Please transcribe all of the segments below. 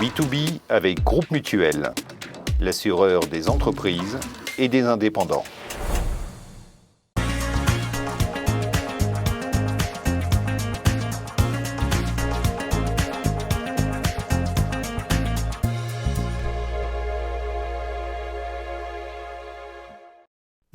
B2B avec Groupe Mutuel, l'assureur des entreprises et des indépendants.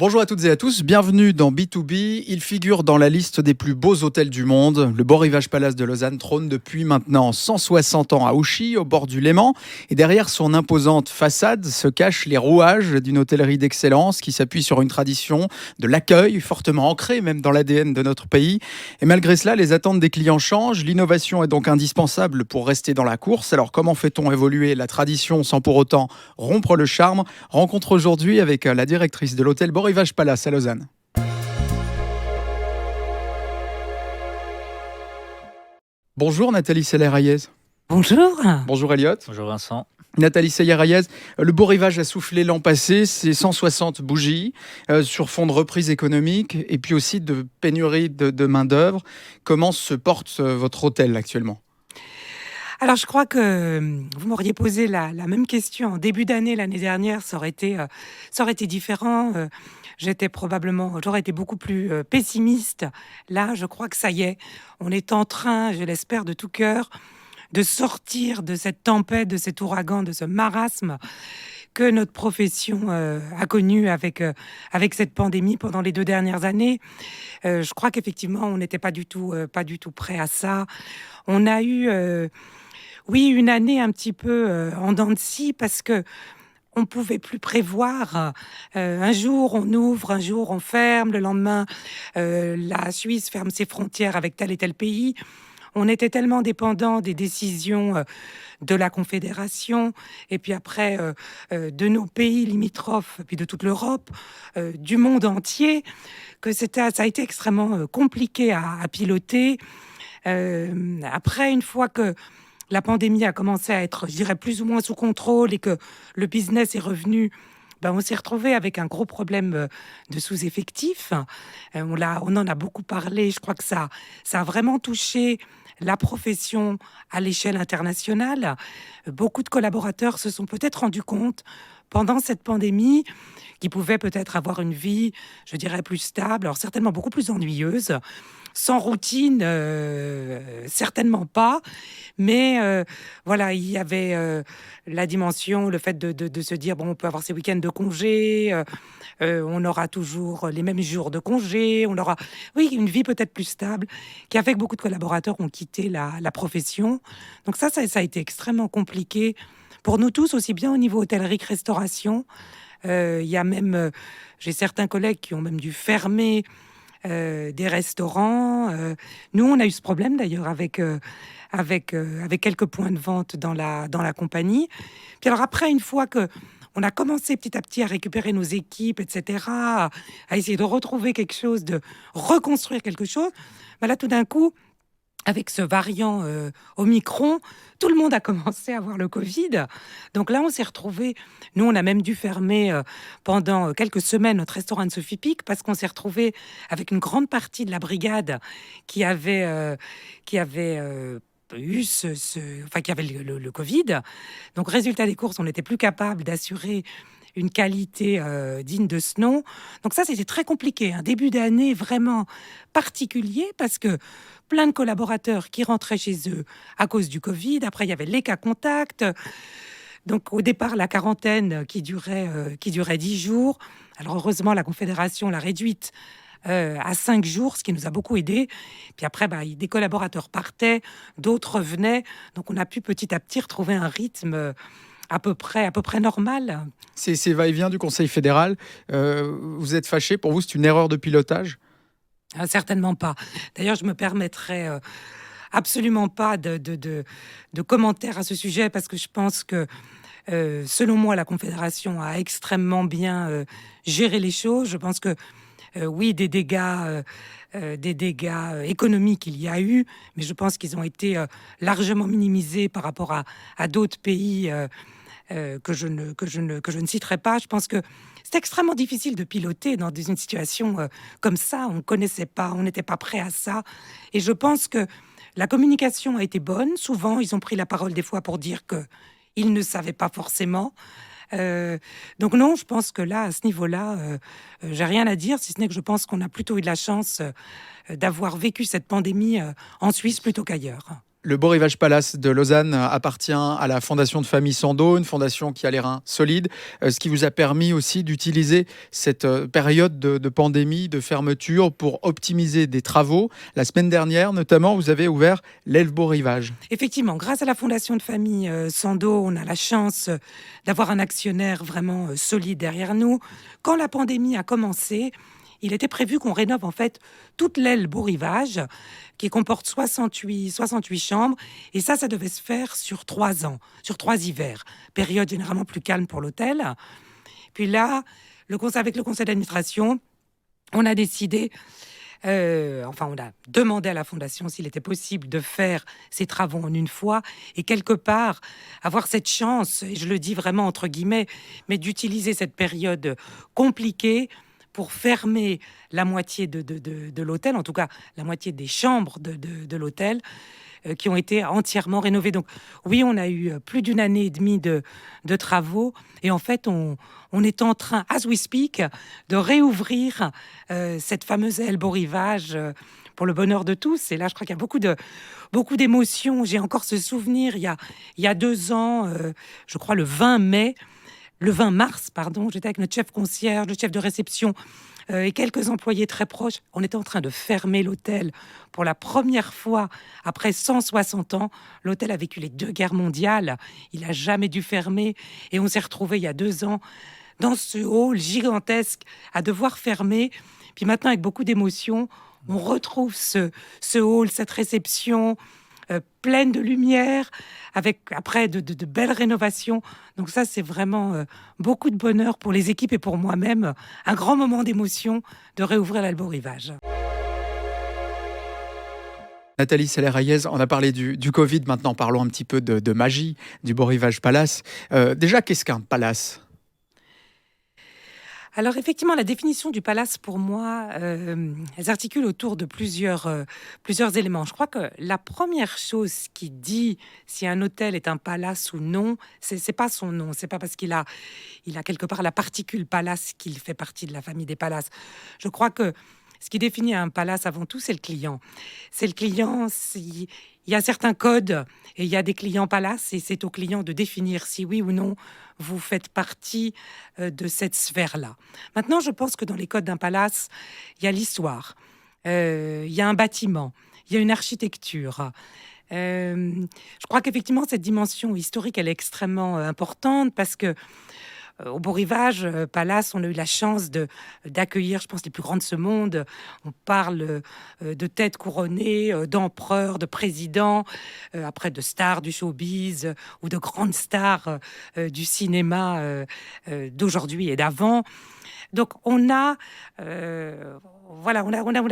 Bonjour à toutes et à tous, bienvenue dans B2B. Il figure dans la liste des plus beaux hôtels du monde. Le Beau Rivage Palace de Lausanne trône depuis maintenant 160 ans à Ouchy, au bord du Léman. Et derrière son imposante façade se cachent les rouages d'une hôtellerie d'excellence qui s'appuie sur une tradition de l'accueil fortement ancrée même dans l'ADN de notre pays. Et malgré cela, les attentes des clients changent. L'innovation est donc indispensable pour rester dans la course. Alors comment fait-on évoluer la tradition sans pour autant rompre le charme? Rencontre aujourd'hui avec la directrice de l'hôtel Beau Rivage Palace à Lausanne. Bonjour Nathalie Seller-Hayez. Bonjour. Bonjour Elliot. Bonjour Vincent. Nathalie Seller-Hayez, le Beau Rivage a soufflé l'an passé, c'est 160 bougies sur fond de reprise économique et puis aussi de pénurie de main-d'œuvre. Comment se porte votre hôtel actuellement ? Alors, je crois que vous m'auriez posé la même question en début d'année, l'année dernière, ça aurait été différent. J'aurais été beaucoup plus pessimiste. Là, je crois que ça y est, on est en train, je l'espère de tout cœur, de sortir de cette tempête, de cet ouragan, de ce marasme que notre profession a connu avec cette pandémie pendant les 2 dernières années. Je crois qu'effectivement, on n'était pas du tout prêt à ça. On a eu... Oui, une année un petit peu en dents de scie parce que on pouvait plus prévoir. Un jour, on ouvre, un jour, on ferme. Le lendemain, la Suisse ferme ses frontières avec tel et tel pays. On était tellement dépendant des décisions de la Confédération et puis après de nos pays limitrophes, puis de toute l'Europe, du monde entier, que ça a été extrêmement compliqué à piloter. Après, une fois que la pandémie a commencé à être, je dirais, plus ou moins sous contrôle et que le business est revenu, on s'est retrouvé avec un gros problème de sous-effectif. On en a beaucoup parlé. Je crois que ça a vraiment touché la profession à l'échelle internationale. Beaucoup de collaborateurs se sont peut-être rendus compte pendant cette pandémie qu'ils pouvaient peut-être avoir une vie, je dirais, plus stable, alors certainement beaucoup plus ennuyeuse. Sans routine, certainement pas. Mais voilà, il y avait la dimension, le fait de se dire, on peut avoir ses week-ends de congé, on aura toujours les mêmes jours de congé, on aura, oui, une vie peut-être plus stable, qui a fait que beaucoup de collaborateurs ont quitté la profession. Donc ça a été extrêmement compliqué pour nous tous, aussi bien au niveau hôtellerie que restauration. Il y a même, j'ai certains collègues qui ont même dû fermer des restaurants. Nous, on a eu ce problème d'ailleurs avec quelques points de vente dans la compagnie. Puis alors après, une fois que on a commencé petit à petit à récupérer nos équipes, etc., à essayer de retrouver quelque chose, de reconstruire quelque chose, là, tout d'un coup, avec ce variant Omicron, tout le monde a commencé à avoir le Covid. Donc là, on s'est retrouvés. Nous, on a même dû fermer pendant quelques semaines notre restaurant de Sophie Pic parce qu'on s'est retrouvés avec une grande partie de la brigade qui avait qui avait le Covid. Donc, résultat des courses, on n'était plus capable d'assurer une qualité digne de ce nom. Donc ça, c'était très compliqué. Un début d'année vraiment particulier parce que plein de collaborateurs qui rentraient chez eux à cause du Covid. Après, il y avait les cas contacts. Donc au départ, la quarantaine qui durait 10 jours. Alors heureusement, la Confédération l'a réduite à 5 jours, ce qui nous a beaucoup aidé. Puis après, des collaborateurs partaient, d'autres venaient. Donc on a pu petit à petit retrouver un rythme à peu près normal. Ces va-et-vient du Conseil fédéral, vous êtes fâché? Pour vous, c'est une erreur de pilotage? Certainement pas. D'ailleurs, je me permettrai absolument pas de commentaires à ce sujet parce que je pense que, selon moi, la Confédération a extrêmement bien géré les choses. Je pense que, oui, des dégâts économiques, il y a eu, mais je pense qu'ils ont été largement minimisés par rapport à d'autres pays que je ne citerai pas. Je pense que c'est extrêmement difficile de piloter dans une situation comme ça. On ne connaissait pas, on n'était pas prêt à ça. Et je pense que la communication a été bonne. Souvent, ils ont pris la parole des fois pour dire que ils ne savaient pas forcément. Donc non, je pense que là, à ce niveau-là, j'ai rien à dire, si ce n'est que je pense qu'on a plutôt eu de la chance d'avoir vécu cette pandémie en Suisse plutôt qu'ailleurs. Le Beau Rivage Palace de Lausanne appartient à la Fondation de Famille Sando, une fondation qui a les reins solides, ce qui vous a permis aussi d'utiliser cette période de pandémie, de fermeture, pour optimiser des travaux. La semaine dernière, notamment, vous avez ouvert l'aile Beau Rivage. Effectivement, grâce à la Fondation de Famille Sando, on a la chance d'avoir un actionnaire vraiment solide derrière nous. Quand la pandémie a commencé, il était prévu qu'on rénove en fait toute l'aile Beau Rivage, qui comporte 68 chambres. Et ça devait se faire sur 3 ans, sur 3 hivers. Période généralement plus calme pour l'hôtel. Puis là, avec le conseil d'administration, on a décidé, on a demandé à la Fondation s'il était possible de faire ces travaux en une fois et quelque part avoir cette chance, et je le dis vraiment entre guillemets, mais d'utiliser cette période compliquée pour fermer la moitié de l'hôtel, en tout cas la moitié des chambres de l'hôtel, qui ont été entièrement rénovées. Donc oui, on a eu plus d'1 année et demie de travaux, et en fait, on est en train, as we speak, de réouvrir cette fameuse aile Beau Rivage pour le bonheur de tous. Et là, je crois qu'il y a beaucoup d'émotions. J'ai encore ce souvenir, il y a 2 ans, je crois le 20 mars, j'étais avec notre chef concierge, le chef de réception et quelques employés très proches. On était en train de fermer l'hôtel pour la première fois après 160 ans. L'hôtel a vécu les 2 guerres mondiales. Il n'a jamais dû fermer. Et on s'est retrouvés il y a 2 ans dans ce hall gigantesque à devoir fermer. Puis maintenant, avec beaucoup d'émotion, on retrouve ce hall, cette réception pleine de lumière, avec après de belles rénovations. Donc ça, c'est vraiment beaucoup de bonheur pour les équipes et pour moi-même. Un grand moment d'émotion de réouvrir l'aile Beau Rivage. Nathalie Seller-Reyes, on a parlé du Covid, maintenant parlons un petit peu de magie, du Beau Rivage Palace. Déjà, qu'est-ce qu'un palace ? Alors effectivement, la définition du palace, pour moi, elle s'articule autour de plusieurs éléments. Je crois que la première chose qui dit si un hôtel est un palace ou non, c'est pas son nom. C'est pas parce qu'il a quelque part la particule palace qu'il fait partie de la famille des palaces. Je crois que ce qui définit un palace avant tout, c'est le client. C'est le client. Il y a certains codes et il y a des clients palaces, et c'est au client de définir si oui ou non vous faites partie de cette sphère-là. Maintenant, je pense que dans les codes d'un palace, il y a l'histoire, il y a un bâtiment, il y a une architecture. Je crois qu'effectivement, cette dimension historique, elle est extrêmement importante parce que au Beau Rivage Palace, on a eu la chance d'accueillir, je pense, les plus grands de ce monde. On parle de têtes couronnées, d'empereurs, de présidents, après de stars du showbiz ou de grandes stars du cinéma d'aujourd'hui et d'avant. Donc on a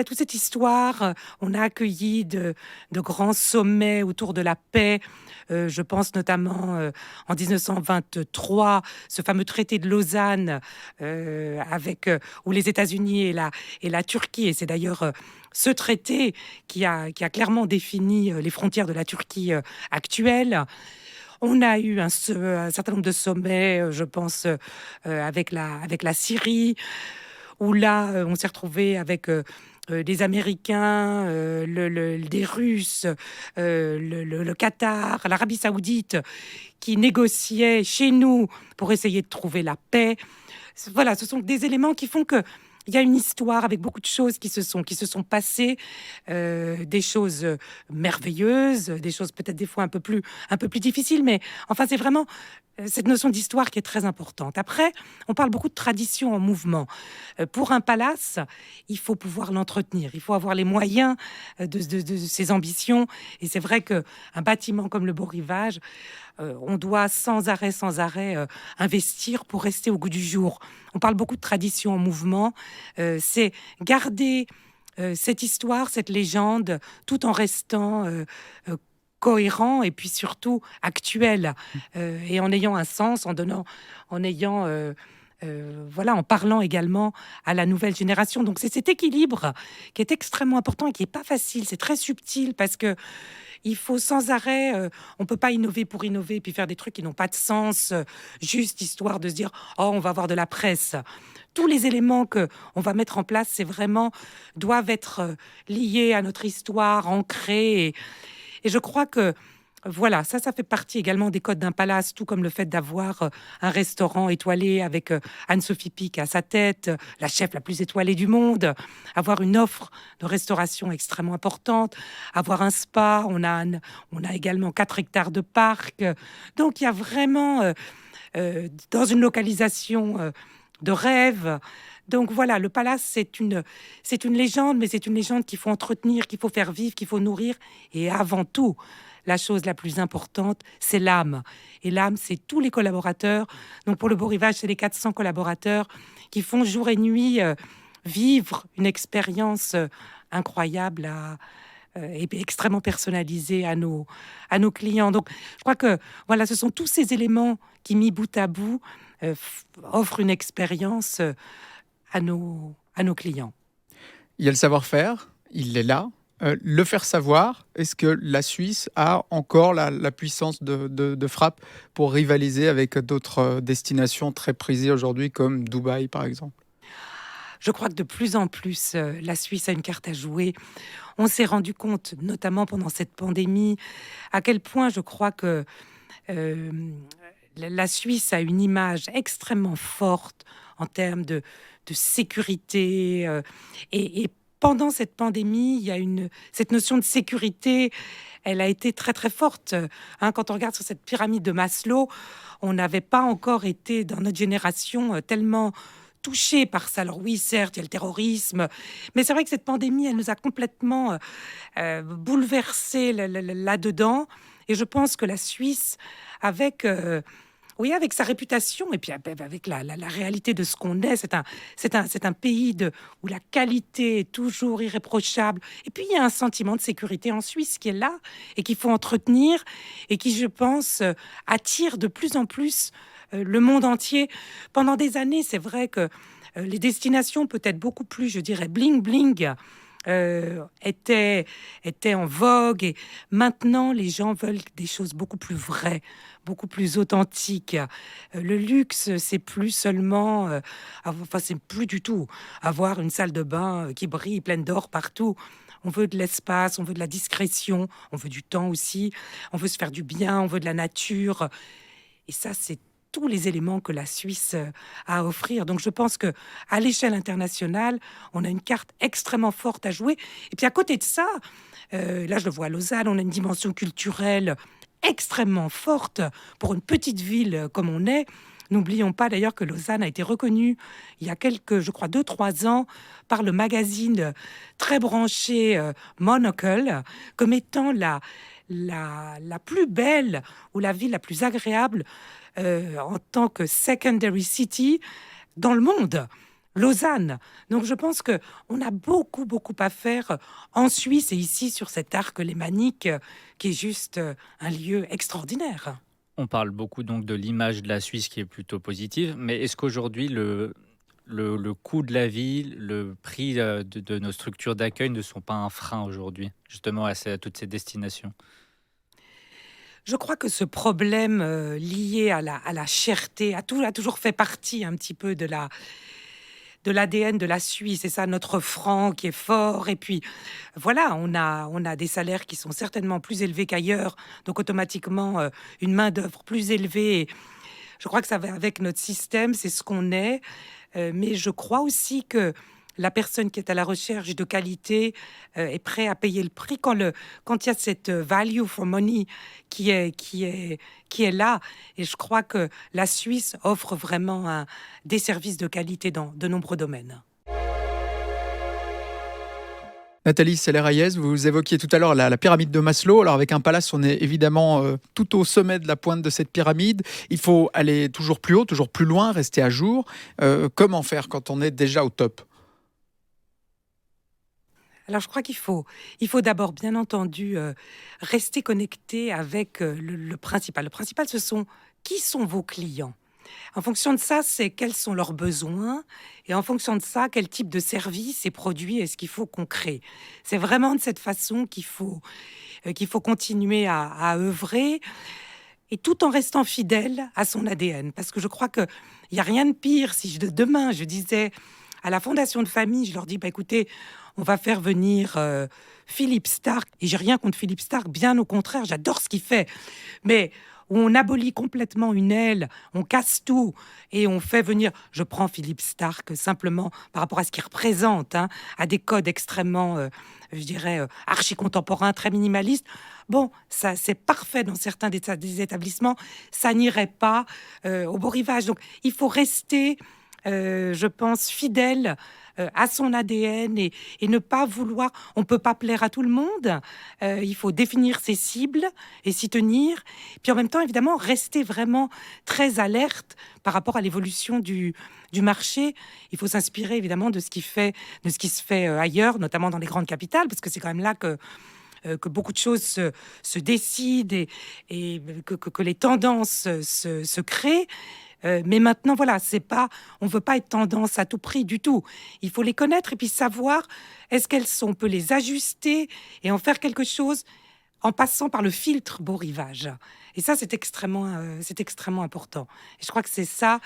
toute cette histoire. On a accueilli de grands sommets autour de la paix. Je pense notamment en 1923, ce fameux traité de Lausanne où les États-Unis et la Turquie, et c'est d'ailleurs ce traité qui a clairement défini les frontières de la Turquie actuelle. On a eu un certain nombre de sommets, je pense, avec la Syrie, où là, on s'est retrouvé avec des Américains, des Russes, le Qatar, l'Arabie Saoudite, qui négociaient chez nous pour essayer de trouver la paix. Voilà, ce sont des éléments qui font que il y a une histoire avec beaucoup de choses qui se sont passées, des choses merveilleuses, des choses peut-être des fois un peu plus difficiles, mais enfin c'est vraiment cette notion d'histoire qui est très importante. Après, on parle beaucoup de tradition en mouvement. Pour un palace, il faut pouvoir l'entretenir, il faut avoir les moyens de ses ambitions. Et c'est vrai qu'un bâtiment comme le Beau Rivage, on doit sans arrêt investir pour rester au goût du jour. On parle beaucoup de tradition en mouvement. C'est garder cette histoire, cette légende, tout en restant cohérent et puis surtout actuel, et en ayant un sens, en ayant voilà, en parlant également à la nouvelle génération. Donc c'est cet équilibre qui est extrêmement important et qui n'est pas facile. C'est très subtil parce que il faut sans arrêt, on peut pas innover pour innover puis faire des trucs qui n'ont pas de sens, juste histoire de se dire oh on va avoir de la presse. Tous les éléments que on va mettre en place, c'est vraiment doivent être liés à notre histoire, ancrés. Et je crois que voilà, ça fait partie également des codes d'un palace, tout comme le fait d'avoir un restaurant étoilé avec Anne-Sophie Pic à sa tête, la chef la plus étoilée du monde, avoir une offre de restauration extrêmement importante, avoir un spa, on a également 4 hectares de parc. Donc il y a vraiment, dans une localisation de rêve. Donc voilà, le palace, c'est une légende, mais c'est une légende qu'il faut entretenir, qu'il faut faire vivre, qu'il faut nourrir. Et avant tout, la chose la plus importante, c'est l'âme. Et l'âme, c'est tous les collaborateurs. Donc pour le Beau Rivage, c'est les 400 collaborateurs qui font jour et nuit vivre une expérience incroyable et extrêmement personnalisée à nos clients. Donc je crois que voilà, ce sont tous ces éléments qui, mis bout à bout, offrent une expérience à nos clients. Il y a le savoir-faire, il est là. Le faire savoir, est-ce que la Suisse a encore la puissance de frappe pour rivaliser avec d'autres destinations très prisées aujourd'hui comme Dubaï par exemple? Je crois que de plus en plus, la Suisse a une carte à jouer. On s'est rendu compte, notamment pendant cette pandémie, à quel point je crois que la Suisse a une image extrêmement forte en termes de sécurité. Et pendant cette pandémie, il y a cette notion de sécurité, elle a été très très forte. Quand on regarde sur cette pyramide de Maslow, on n'avait pas encore été, dans notre génération, tellement touché par ça. Alors oui, certes, il y a le terrorisme, mais c'est vrai que cette pandémie, elle nous a complètement bouleversés là-dedans. Et je pense que la Suisse, avec avec sa réputation et puis avec la réalité de ce qu'on est, c'est un pays où la qualité est toujours irréprochable. Et puis il y a un sentiment de sécurité en Suisse qui est là et qu'il faut entretenir et qui, je pense, attire de plus en plus le monde entier. Pendant des années, c'est vrai que les destinations peut-être beaucoup plus, je dirais, bling-bling, étaient en vogue. Et maintenant, les gens veulent des choses beaucoup plus vraies, beaucoup plus authentiques. Le luxe, c'est plus seulement... c'est plus du tout avoir une salle de bain qui brille, pleine d'or partout. On veut de l'espace, on veut de la discrétion, on veut du temps aussi, on veut se faire du bien, on veut de la nature. Et ça, c'est tous les éléments que la Suisse a à offrir. Donc je pense que à l'échelle internationale, on a une carte extrêmement forte à jouer. Et puis à côté de ça, là je le vois à Lausanne, on a une dimension culturelle extrêmement forte pour une petite ville comme on est. N'oublions pas d'ailleurs que Lausanne a été reconnue il y a je crois 2-3 ans, par le magazine très branché Monocle comme étant la plus belle ou la ville la plus agréable en tant que secondary city dans le monde. Lausanne. Donc je pense que on a beaucoup à faire en Suisse et ici sur cet arc lémanique qui est juste un lieu extraordinaire. On parle beaucoup donc de l'image de la Suisse qui est plutôt positive, mais est-ce qu'aujourd'hui le coût de la vie, le prix de nos structures d'accueil ne sont pas un frein aujourd'hui, justement à toutes ces destinations? Je crois que ce problème lié à la cherté a toujours fait partie un petit peu de l'ADN de la Suisse. C'est ça, notre franc qui est fort. Et puis, voilà, on a des salaires qui sont certainement plus élevés qu'ailleurs. Donc, automatiquement, une main-d'œuvre plus élevée. Et je crois que ça va avec notre système, c'est ce qu'on est. Mais je crois aussi que la personne qui est à la recherche de qualité est prête à payer le prix quand il y a cette value for money qui est là. Et je crois que la Suisse offre vraiment des services de qualité dans de nombreux domaines. Nathalie Seller-Hayez, vous évoquiez tout à l'heure la pyramide de Maslow. Alors avec un palace, on est évidemment tout au sommet de la pointe de cette pyramide. Il faut aller toujours plus haut, toujours plus loin, rester à jour. Comment faire quand on est déjà au top ? Alors, je crois qu'il faut d'abord, bien entendu, rester connecté avec le principal. Le principal, qui sont vos clients. En fonction de ça, c'est quels sont leurs besoins et en fonction de ça, quel type de service et produit est-ce qu'il faut qu'on crée. C'est vraiment de cette façon qu'il faut continuer à œuvrer et tout en restant fidèle à son ADN. Parce que je crois qu'il n'y a rien de pire si demain je disais à la fondation de famille, je leur dis, bah, écoutez, on va faire venir Philippe Stark. Et j'ai rien contre Philippe Stark, bien au contraire, j'adore ce qu'il fait. Mais où on abolit complètement une aile, on casse tout et on fait venir, je prends Philippe Stark simplement par rapport à ce qu'il représente, hein, à des codes extrêmement, je dirais, archi-contemporains, très minimalistes. Bon, ça c'est parfait dans certains des établissements, ça n'irait pas au Beau Rivage. Donc il faut rester, je pense, fidèle à son ADN et ne pas vouloir, on peut pas plaire à tout le monde, il faut définir ses cibles et s'y tenir, puis en même temps évidemment rester vraiment très alerte par rapport à l'évolution du marché. Il faut s'inspirer évidemment de ce qui se fait ailleurs, notamment dans les grandes capitales, parce que c'est quand même là que beaucoup de choses se décident et que les tendances se créent. Mais maintenant, voilà, on veut pas être tendance à tout prix du tout. Il faut les connaître et puis savoir on peut les ajuster et en faire quelque chose en passant par le filtre Beau Rivage. Et ça, c'est extrêmement important. Et je crois que c'est ça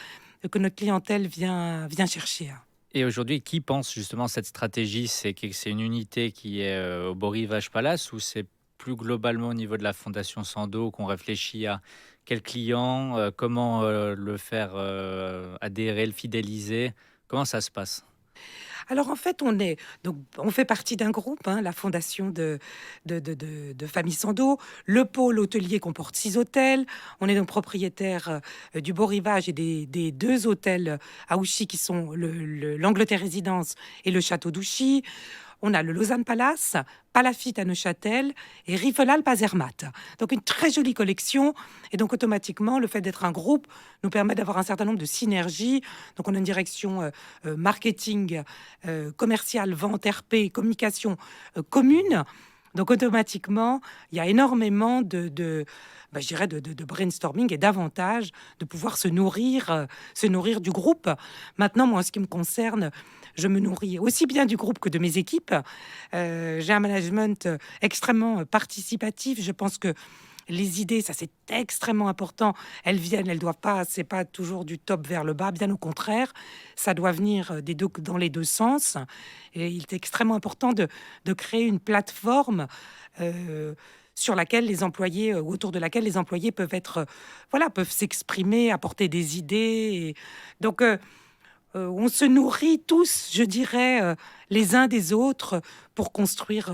que notre clientèle vient chercher. Et aujourd'hui, qui pense justement cette stratégie? C'est une unité qui est au Beau Rivage Palace ou c'est plus globalement au niveau de la Fondation Sando qu'on réfléchit à quel client, comment le faire adhérer, le fidéliser? Comment ça se passe? Alors en fait, on fait partie d'un groupe, hein, la fondation de Famille Sando. Le pôle hôtelier comporte 6 hôtels. On est donc propriétaire du Beau Rivage et des 2 hôtels à Ouchy qui sont l'Angleterre Résidence et le Château d'Ouchy. On a le Lausanne Palace, Palafite à Neuchâtel et Riffelalp à Zermatt. Donc une très jolie collection. Et donc automatiquement, le fait d'être un groupe nous permet d'avoir un certain nombre de synergies. Donc on a une direction marketing, commercial, vente, RP, communication commune. Donc automatiquement, il y a énormément de brainstorming et davantage de pouvoir se nourrir du groupe. Maintenant, moi, en ce qui me concerne, je me nourris aussi bien du groupe que de mes équipes. J'ai un management extrêmement participatif. Je pense que les idées, ça c'est extrêmement important. Elles doivent pas, c'est pas toujours du top vers le bas, bien au contraire. Ça doit venir dans les deux sens. Et il est extrêmement important de créer une plateforme sur laquelle les employés, autour de laquelle les employés peuvent peuvent s'exprimer, apporter des idées. Donc, on se nourrit tous, je dirais, les uns des autres pour construire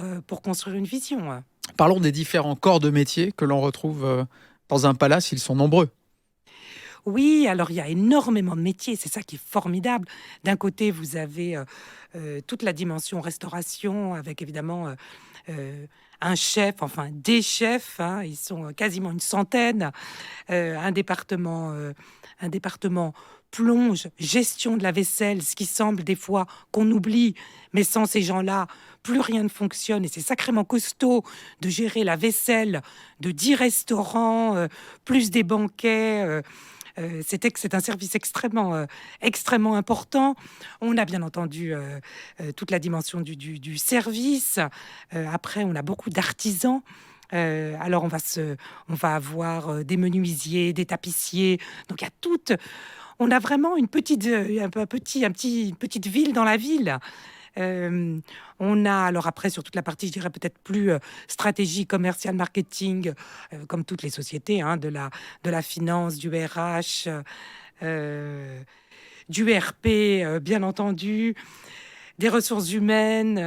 une vision. Parlons des différents corps de métier que l'on retrouve dans un palace. Ils sont nombreux. Oui, alors il y a énormément de métiers, c'est ça qui est formidable. D'un côté, vous avez toute la dimension restauration, avec évidemment un chef, enfin des chefs, hein, ils sont quasiment une centaine, un département plonge, gestion de la vaisselle, ce qui semble des fois qu'on oublie, mais sans ces gens-là, plus rien ne fonctionne. Et c'est sacrément costaud de gérer la vaisselle de 10 restaurants, plus des banquets. C'est un service extrêmement important. On a bien entendu toute la dimension du service. Après, on a beaucoup d'artisans. Alors on va avoir des menuisiers, des tapissiers. Donc il y a on a vraiment une petite ville dans la ville. On a alors après sur toute la partie, je dirais peut-être plus stratégie commerciale, marketing, comme toutes les sociétés, hein, de la finance, du RH, du RP, bien entendu, des ressources humaines,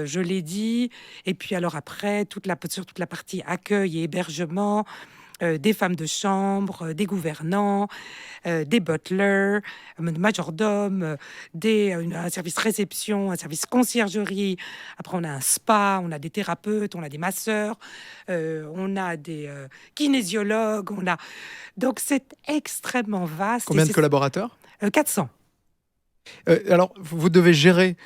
je l'ai dit, et puis alors après sur toute la partie accueil et hébergement. Des femmes de chambre, des gouvernants, des butlers, majordomes, un service réception, un service conciergerie. Après, on a un spa, on a des thérapeutes, on a des masseurs, on a des kinésiologues. Donc, c'est extrêmement vaste. Combien de collaborateurs ? 400. Alors, vous devez gérer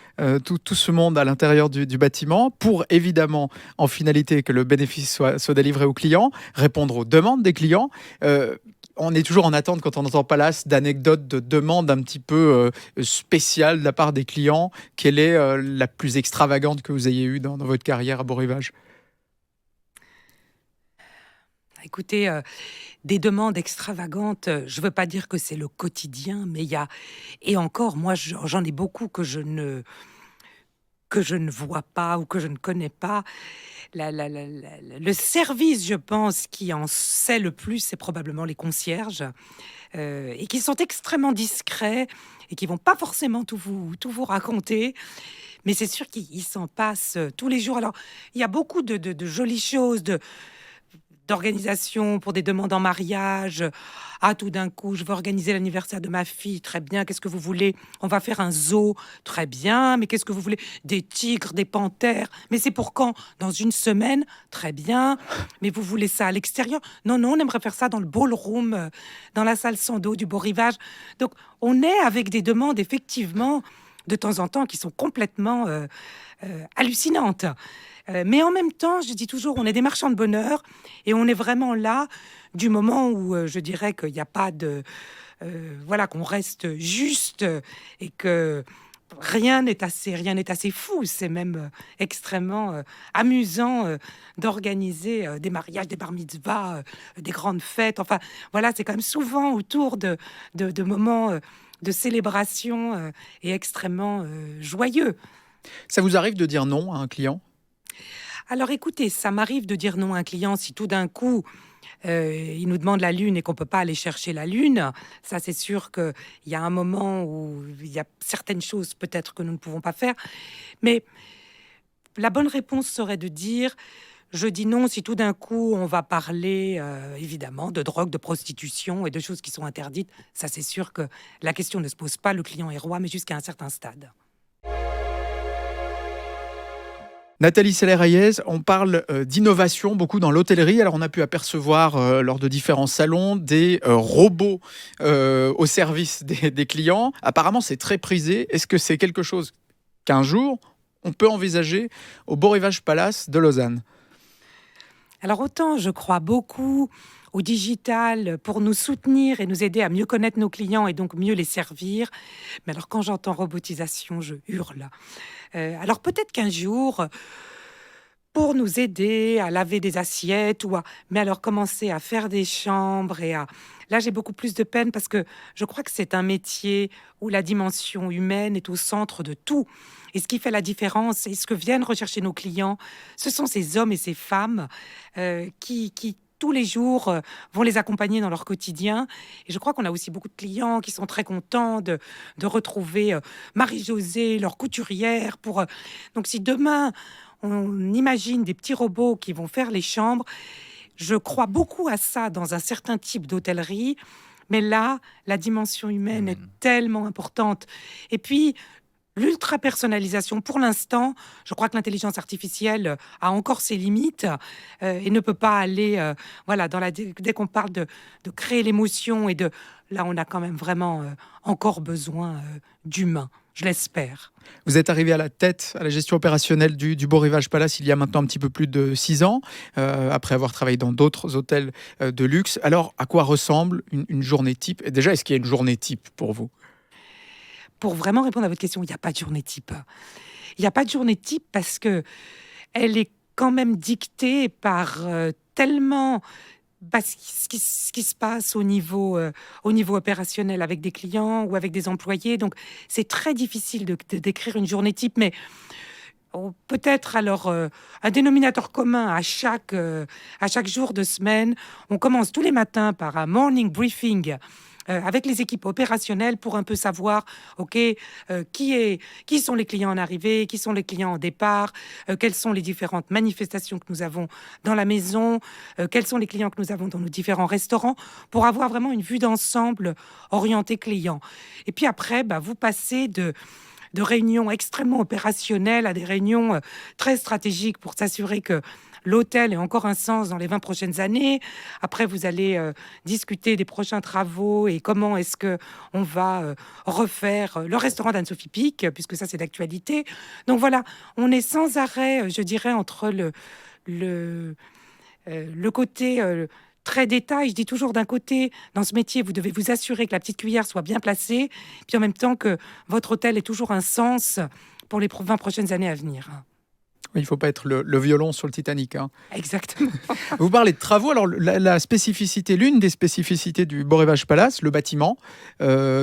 tout ce monde à l'intérieur du bâtiment pour, évidemment, en finalité, que le bénéfice soit délivré aux clients, répondre aux demandes des clients. On est toujours en attente, quand on entend Palace, d'anecdotes, de demandes un petit peu spéciales de la part des clients. Quelle est la plus extravagante que vous ayez eue dans votre carrière à Beau Rivage? Écoutez, des demandes extravagantes, je veux pas dire que c'est le quotidien, mais il y a et encore, moi, j'en ai beaucoup que je ne vois pas ou que je ne connais pas. Le service, je pense, qui en sait le plus, c'est probablement les concierges, et qui sont extrêmement discrets et qui vont pas forcément tout vous raconter. Mais c'est sûr qu'ils s'en passent tous les jours. Alors, il y a beaucoup de jolies choses, d'organisation pour des demandes en mariage. Ah, tout d'un coup, je veux organiser l'anniversaire de ma fille. Très bien. Qu'est-ce que vous voulez? On va faire un zoo. Très bien. Mais qu'est-ce que vous voulez? Des tigres, des panthères. Mais c'est pour quand? Dans une semaine. Très bien. Mais vous voulez ça à l'extérieur? Non, non, on aimerait faire ça dans le ballroom, dans la salle sans dos du Beau Rivage. Donc, on est avec des demandes, effectivement, de temps en temps, qui sont complètement hallucinantes. Mais en même temps, je dis toujours, on est des marchands de bonheur et on est vraiment là du moment où je dirais qu'il n'y a pas de... voilà, qu'on reste juste et que rien n'est assez fou. C'est même extrêmement amusant d'organiser des mariages, des bar mitzvahs, des grandes fêtes. Enfin, voilà, c'est quand même souvent autour de moments de célébration et extrêmement joyeux. Ça vous arrive de dire non à un client? Alors écoutez, ça m'arrive de dire non à un client si tout d'un coup il nous demande la lune et qu'on peut pas aller chercher la lune. Ça, c'est sûr qu'il y a un moment où il y a certaines choses peut-être que nous ne pouvons pas faire. Mais la bonne réponse serait de dire je dis non si tout d'un coup on va parler évidemment de drogue, de prostitution et de choses qui sont interdites. Ça, c'est sûr que la question ne se pose pas, le client est roi, mais jusqu'à un certain stade. Nathalie Seller-Reyes, on parle d'innovation beaucoup dans l'hôtellerie. Alors, on a pu apercevoir lors de différents salons des robots au service des clients. Apparemment, c'est très prisé. Est-ce que c'est quelque chose qu'un jour, on peut envisager au Beau Rivage Palace de Lausanne? Alors autant je crois beaucoup au digital pour nous soutenir et nous aider à mieux connaître nos clients et donc mieux les servir. Mais alors quand j'entends robotisation, je hurle. Alors peut-être qu'un jour, pour nous aider à laver des assiettes mais alors commencer à faire des chambres Là, j'ai beaucoup plus de peine parce que je crois que c'est un métier où la dimension humaine est au centre de tout. Et ce qui fait la différence et ce que viennent rechercher nos clients, ce sont ces hommes et ces femmes qui tous les jours vont les accompagner dans leur quotidien. Et je crois qu'on a aussi beaucoup de clients qui sont très contents de retrouver Marie-Josée, leur couturière. Donc si demain, on imagine des petits robots qui vont faire les chambres, je crois beaucoup à ça dans un certain type d'hôtellerie. Mais là, la dimension humaine est tellement importante. Et puis, l'ultra-personnalisation, pour l'instant, je crois que l'intelligence artificielle a encore ses limites et ne peut pas aller, voilà, dès qu'on parle de créer l'émotion là, on a quand même vraiment encore besoin d'humains, je l'espère. Vous êtes arrivé à la tête, à la gestion opérationnelle du Beau Rivage Palace il y a maintenant un petit peu plus de 6 ans, après avoir travaillé dans d'autres hôtels de luxe. Alors, à quoi ressemble une journée type? Et déjà, est-ce qu'il y a une journée type pour vous? Pour vraiment répondre à votre question, il n'y a pas de journée type. Il n'y a pas de journée type parce que elle est quand même dictée par tellement ce qui se passe au niveau opérationnel avec des clients ou avec des employés. Donc, c'est très difficile de décrire une journée type, mais peut-être alors un dénominateur commun à chaque jour de semaine. On commence tous les matins par un morning briefing avec les équipes opérationnelles pour un peu savoir, qui sont les clients en arrivée, qui sont les clients en départ, quelles sont les différentes manifestations que nous avons dans la maison, quels sont les clients que nous avons dans nos différents restaurants, pour avoir vraiment une vue d'ensemble orientée client. Et puis après, vous passez de réunions extrêmement opérationnelles à des réunions très stratégiques pour s'assurer que l'hôtel ait encore un sens dans les 20 prochaines années. Après, vous allez discuter des prochains travaux et comment est-ce qu'on va refaire le restaurant d'Anne-Sophie Pic, puisque ça, c'est d'actualité. Donc voilà, on est sans arrêt, je dirais, entre le côté très détail. Je dis toujours, d'un côté, dans ce métier, vous devez vous assurer que la petite cuillère soit bien placée, puis en même temps que votre hôtel ait toujours un sens pour les 20 prochaines années à venir. Il ne faut pas être le violon sur le Titanic, hein. Exactement. Vous parlez de travaux. Alors, la spécificité, l'une des spécificités du Beau Rivage Palace, le bâtiment,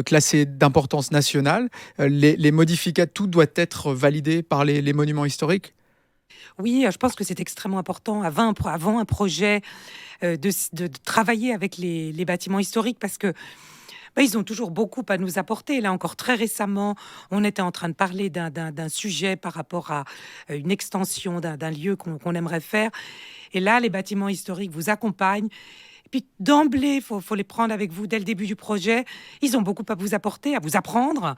classé d'importance nationale, les modificats, tout doit être validé par les monuments historiques. Oui, je pense que c'est extrêmement important avant un projet de travailler avec les bâtiments historiques parce que ils ont toujours beaucoup à nous apporter. Là encore, très récemment, on était en train de parler d'un sujet par rapport à une extension d'un lieu qu'on aimerait faire. Et là, les bâtiments historiques vous accompagnent. Et puis d'emblée, faut les prendre avec vous dès le début du projet. Ils ont beaucoup à vous apporter, à vous apprendre.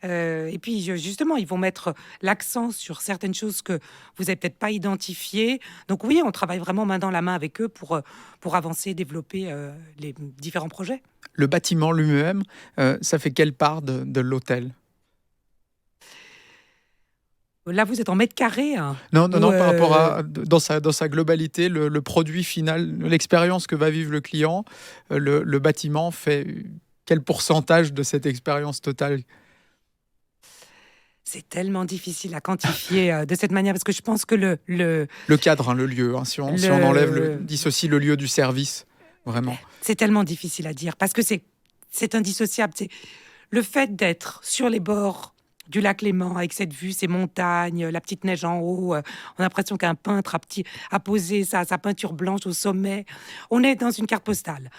Et puis justement, ils vont mettre l'accent sur certaines choses que vous n'avez peut-être pas identifiées. Donc oui, on travaille vraiment main dans la main avec eux pour avancer, développer les différents projets. Le bâtiment lui-même, ça fait quelle part de l'hôtel? Là, vous êtes en mètres carrés, hein. Non, Ou, par rapport à dans sa globalité, le produit final, l'expérience que va vivre le client, le bâtiment fait quel pourcentage de cette expérience totale? c'est tellement difficile à quantifier de cette manière parce que je pense que Le cadre, hein, le lieu, hein, si on enlève, dissocie le lieu du service, vraiment. c'est tellement difficile à dire parce que c'est indissociable. C'est le fait d'être sur les bords du lac Léman avec cette vue, ces montagnes, la petite neige en haut. On a l'impression qu'un peintre a posé sa peinture blanche au sommet. On est dans une carte postale.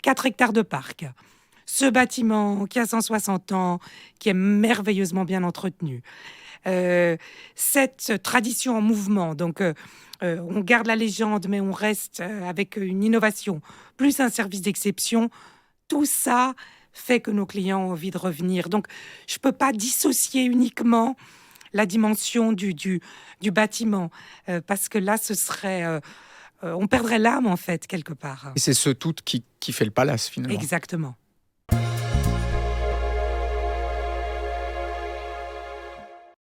4 hectares de parc. Ce bâtiment qui a 160 ans, qui est merveilleusement bien entretenu. Cette tradition en mouvement. Donc, on garde la légende, mais on reste avec une innovation, plus un service d'exception. Tout ça fait que nos clients ont envie de revenir. Donc, je ne peux pas dissocier uniquement la dimension du bâtiment, parce que là, ce serait... on perdrait l'âme, en fait, quelque part. Et c'est ce tout qui fait le palace, finalement. Exactement.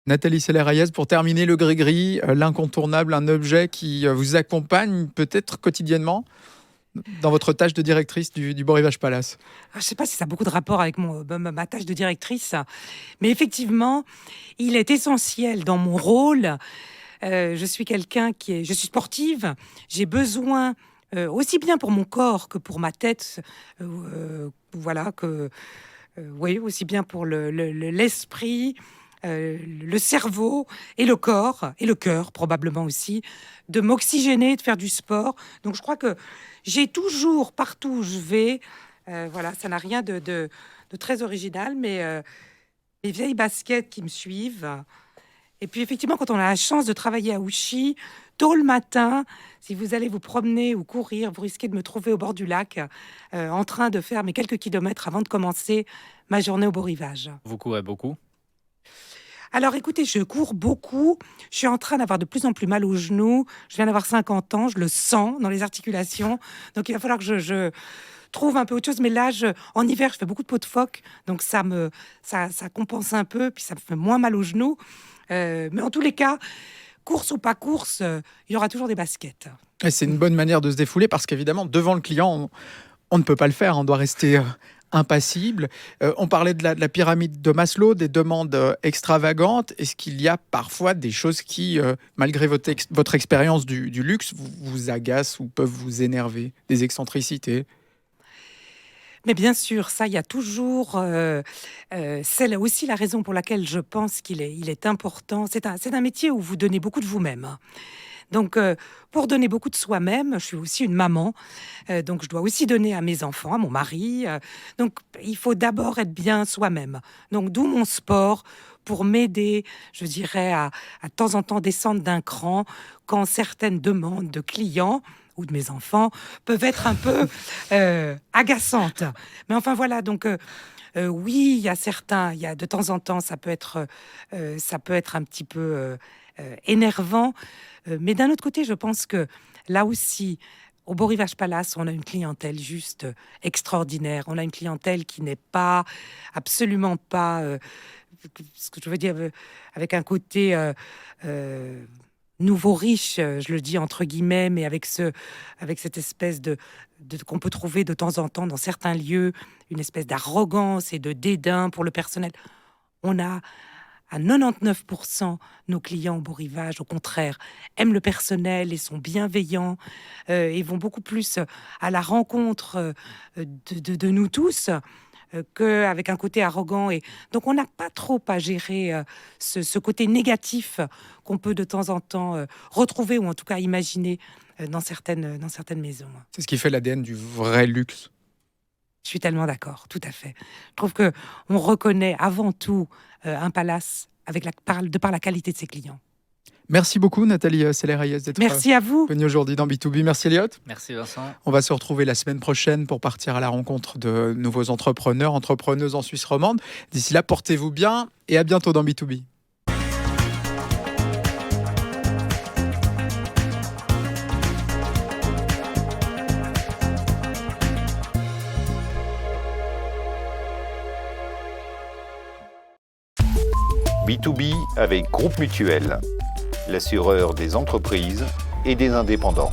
Nathalie Seller-Hayez, pour terminer, le gris-gris, l'incontournable, un objet qui vous accompagne peut-être quotidiennement dans votre tâche de directrice du Beau Rivage Palace. Je ne sais pas si ça a beaucoup de rapport avec ma tâche de directrice, mais effectivement, il est essentiel dans mon rôle. Je suis je suis sportive, j'ai besoin, aussi bien pour mon corps que pour ma tête, voilà, oui, aussi bien pour l'esprit, le cerveau et le corps, et le cœur probablement aussi, de m'oxygéner, de faire du sport. Donc je crois que j'ai toujours, partout où je vais, voilà, ça n'a rien de très original, mais les vieilles baskets qui me suivent. Et puis effectivement, quand on a la chance de travailler à Ouchy, tôt le matin, si vous allez vous promener ou courir, vous risquez de me trouver au bord du lac, en train de faire mes quelques kilomètres avant de commencer ma journée au Beau Rivage. Vous courez beaucoup? Alors écoutez, je cours beaucoup, je suis en train d'avoir de plus en plus mal aux genoux, je viens d'avoir 50 ans, je le sens dans les articulations, donc il va falloir que je trouve un peu autre chose, mais là, en hiver, je fais beaucoup de peau de phoque, donc ça compense un peu, puis ça me fait moins mal aux genoux, mais en tous les cas, course ou pas course, il y aura toujours des baskets. Et c'est une bonne manière de se défouler parce qu'évidemment, devant le client, on ne peut pas le faire, on doit rester impassible. On parlait de la pyramide de Maslow, des demandes extravagantes. Est-ce qu'il y a parfois des choses qui, malgré votre expérience du luxe, vous agacent ou peuvent vous énerver? Des excentricités? Mais bien sûr, ça, il y a toujours... c'est là aussi la raison pour laquelle je pense qu'il est important. C'est un métier où vous donnez beaucoup de vous-même, hein. Donc, pour donner beaucoup de soi-même, je suis aussi une maman, donc je dois aussi donner à mes enfants, à mon mari. Donc, il faut d'abord être bien soi-même. Donc, d'où mon sport pour m'aider, je dirais, à de temps en temps descendre d'un cran quand certaines demandes de clients ou de mes enfants peuvent être un peu agaçantes. Mais enfin, voilà, donc... oui, il y a de temps en temps, ça peut être un petit peu énervant. Mais d'un autre côté, je pense que là aussi, au Beau Rivage Palace, on a une clientèle juste extraordinaire. On a une clientèle qui n'est pas, absolument pas, ce que je veux dire, avec un côté nouveaux riches, je le dis entre guillemets, mais avec cette espèce qu'on peut trouver de temps en temps dans certains lieux, une espèce d'arrogance et de dédain pour le personnel. On a à 99% nos clients au Beau Rivage, au contraire, aiment le personnel et sont bienveillants et vont beaucoup plus à la rencontre de nous tous qu'avec un côté arrogant. Et donc, on n'a pas trop à gérer ce côté négatif qu'on peut de temps en temps retrouver ou en tout cas imaginer dans certaines maisons. C'est ce qui fait l'ADN du vrai luxe. Je suis tellement d'accord, tout à fait. Je trouve que on reconnaît avant tout un palace de par la qualité de ses clients. Merci beaucoup Nathalie Seller-Reyes d'être Merci à vous. venue aujourd'hui dans B2B. Merci Elliot. Merci Vincent. On va se retrouver la semaine prochaine pour partir à la rencontre de nouveaux entrepreneurs, entrepreneuses en Suisse romande. D'ici là, portez-vous bien et à bientôt dans B2B. B2B avec Groupe Mutuel, l'assureur des entreprises et des indépendants.